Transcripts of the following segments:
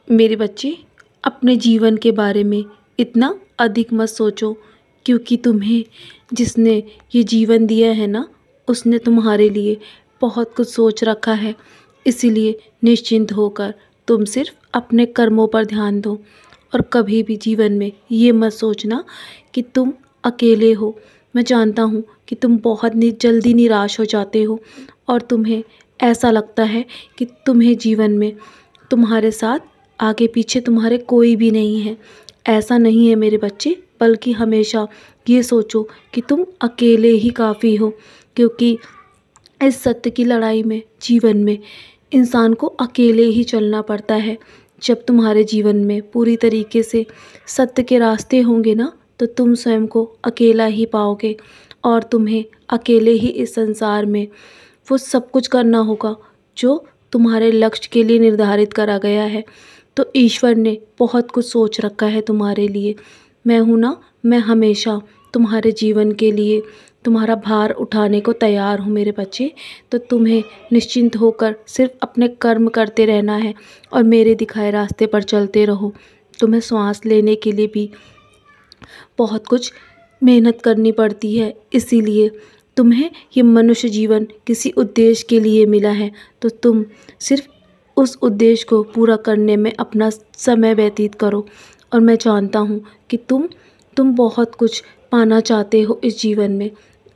मेरे बच्चे, अपने जीवन के बारे में इतना अधिक मत सोचो, क्योंकि तुम्हें जिसने ये जीवन दिया है ना, उसने तुम्हारे लिए बहुत कुछ सोच रखा है। इसीलिए निश्चिंत होकर तुम सिर्फ अपने कर्मों पर ध्यान दो और कभी भी जीवन में ये मत सोचना कि तुम अकेले हो। मैं जानता हूँ कि तुम बहुत जल्दी निराश हो जाते हो और तुम्हें ऐसा लगता है कि तुम्हें जीवन में तुम्हारे साथ आगे पीछे तुम्हारे कोई भी नहीं है। ऐसा नहीं है मेरे बच्चे, बल्कि हमेशा ये सोचो कि तुम अकेले ही काफ़ी हो, क्योंकि इस सत्य की लड़ाई में जीवन में इंसान को अकेले ही चलना पड़ता है। जब तुम्हारे जीवन में पूरी तरीके से सत्य के रास्ते होंगे ना, तो तुम स्वयं को अकेला ही पाओगे और तुम्हें अकेले ही इस संसार में वो सब कुछ करना होगा जो तुम्हारे लक्ष्य के लिए निर्धारित करा गया है। तो ईश्वर ने बहुत कुछ सोच रखा है तुम्हारे लिए। मैं हूँ ना, मैं हमेशा तुम्हारे जीवन के लिए तुम्हारा भार उठाने को तैयार हूँ मेरे बच्चे। तो तुम्हें निश्चिंत होकर सिर्फ अपने कर्म करते रहना है और मेरे दिखाए रास्ते पर चलते रहो। तुम्हें श्वास लेने के लिए भी बहुत कुछ मेहनत करनी पड़ती है, इसीलिए तुम्हें ये मनुष्य जीवन किसी उद्देश्य के लिए मिला है। तो तुम सिर्फ उस उद्देश्य को पूरा करने में अपना समय व्यतीत करो। और मैं जानता हूँ कि तुम बहुत कुछ पाना चाहते हो इस जीवन में,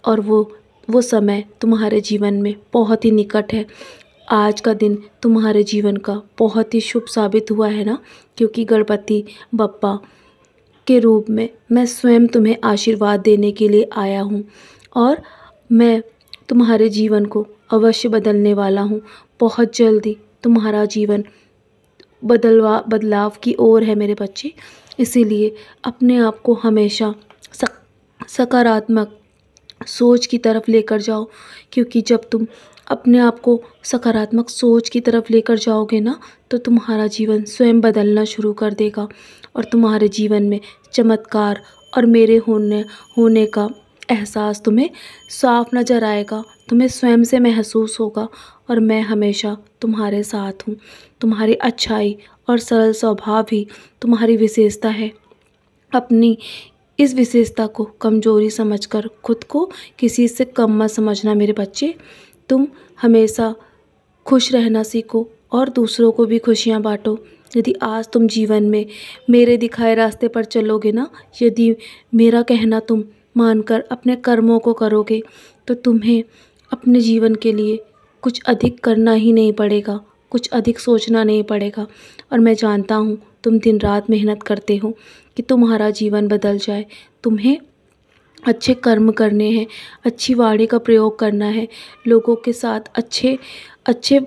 और वो समय तुम्हारे जीवन में बहुत ही निकट है। आज का दिन तुम्हारे जीवन का बहुत ही शुभ साबित हुआ है ना, क्योंकि गणपति बप्पा के रूप में मैं स्वयं तुम्हें आशीर्वाद देने के लिए आया हूँ और मैं तुम्हारे जीवन को अवश्य बदलने वाला हूँ। बहुत जल्दी तुम्हारा जीवन बदलाव की ओर है मेरे बच्चे। इसीलिए अपने आप को हमेशा सकारात्मक सोच की तरफ लेकर जाओ, क्योंकि जब तुम अपने आप को सकारात्मक सोच की तरफ लेकर जाओगे ना, तो तुम्हारा जीवन स्वयं बदलना शुरू कर देगा और तुम्हारे जीवन में चमत्कार और मेरे होने का एहसास तुम्हें साफ नज़र आएगा। तुम्हें स्वयं से महसूस होगा और मैं हमेशा तुम्हारे साथ हूँ। तुम्हारी अच्छाई और सरल स्वभाव ही तुम्हारी विशेषता है। अपनी इस विशेषता को कमजोरी समझकर खुद को किसी से कम मत समझना मेरे बच्चे। तुम हमेशा खुश रहना सीखो और दूसरों को भी खुशियाँ बांटो। यदि आज तुम जीवन में मेरे दिखाए रास्ते पर चलोगे ना, यदि मेरा कहना तुम मानकर अपने कर्मों को करोगे, तो तुम्हें अपने जीवन के लिए कुछ अधिक करना ही नहीं पड़ेगा, कुछ अधिक सोचना नहीं पड़ेगा। और मैं जानता हूँ तुम दिन रात मेहनत करते हो कि तुम्हारा जीवन बदल जाए। तुम्हें अच्छे कर्म करने हैं, अच्छी वाणी का प्रयोग करना है, लोगों के साथ अच्छे अच्छे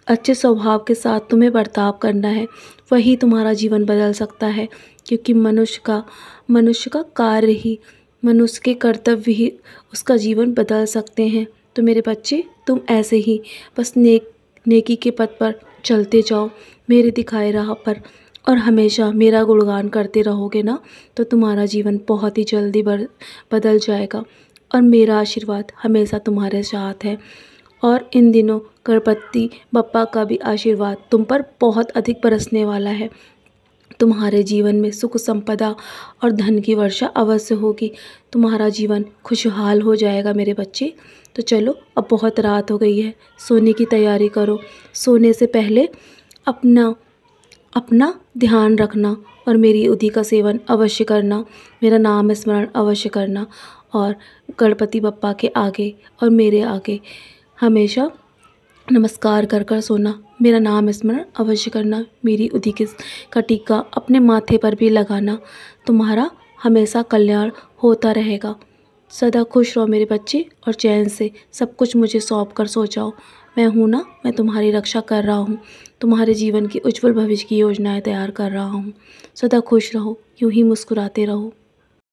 अच्छे स्वभाव के साथ तुम्हें बर्ताव करना है। वही तुम्हारा जीवन बदल सकता है, क्योंकि मनुष्य का कार्य ही, मनुष्य के कर्तव्य ही उसका जीवन बदल सकते हैं। तो मेरे बच्चे, तुम ऐसे ही बस नेकी के पथ पर चलते जाओ मेरे दिखाए राह पर, और हमेशा मेरा गुणगान करते रहोगे ना, तो तुम्हारा जीवन बहुत ही जल्दी बदल जाएगा और मेरा आशीर्वाद हमेशा तुम्हारे साथ है। और इन दिनों गणपति बप्पा का भी आशीर्वाद तुम पर बहुत अधिक बरसने वाला है। तुम्हारे जीवन में सुख संपदा और धन की वर्षा अवश्य होगी। तुम्हारा जीवन खुशहाल हो जाएगा मेरे बच्चे। तो चलो, अब बहुत रात हो गई है, सोने की तैयारी करो। सोने से पहले अपना ध्यान रखना और मेरी उदी का सेवन अवश्य करना, मेरा नाम स्मरण अवश्य करना, और गणपति बप्पा के आगे और मेरे आगे हमेशा नमस्कार कर कर सोना। मेरा नाम स्मरण अवश्य करना, मेरी उदी का टीका अपने माथे पर भी लगाना। तुम्हारा हमेशा कल्याण होता रहेगा। सदा खुश रहो मेरे बच्चे और चैन से सब कुछ मुझे सौंप कर सो जाओ। मैं हूँ ना, मैं तुम्हारी रक्षा कर रहा हूँ, तुम्हारे जीवन की उज्जवल भविष्य की योजनाएं तैयार कर रहा हूँ। सदा खुश रहो, यूं ही मुस्कुराते रहो।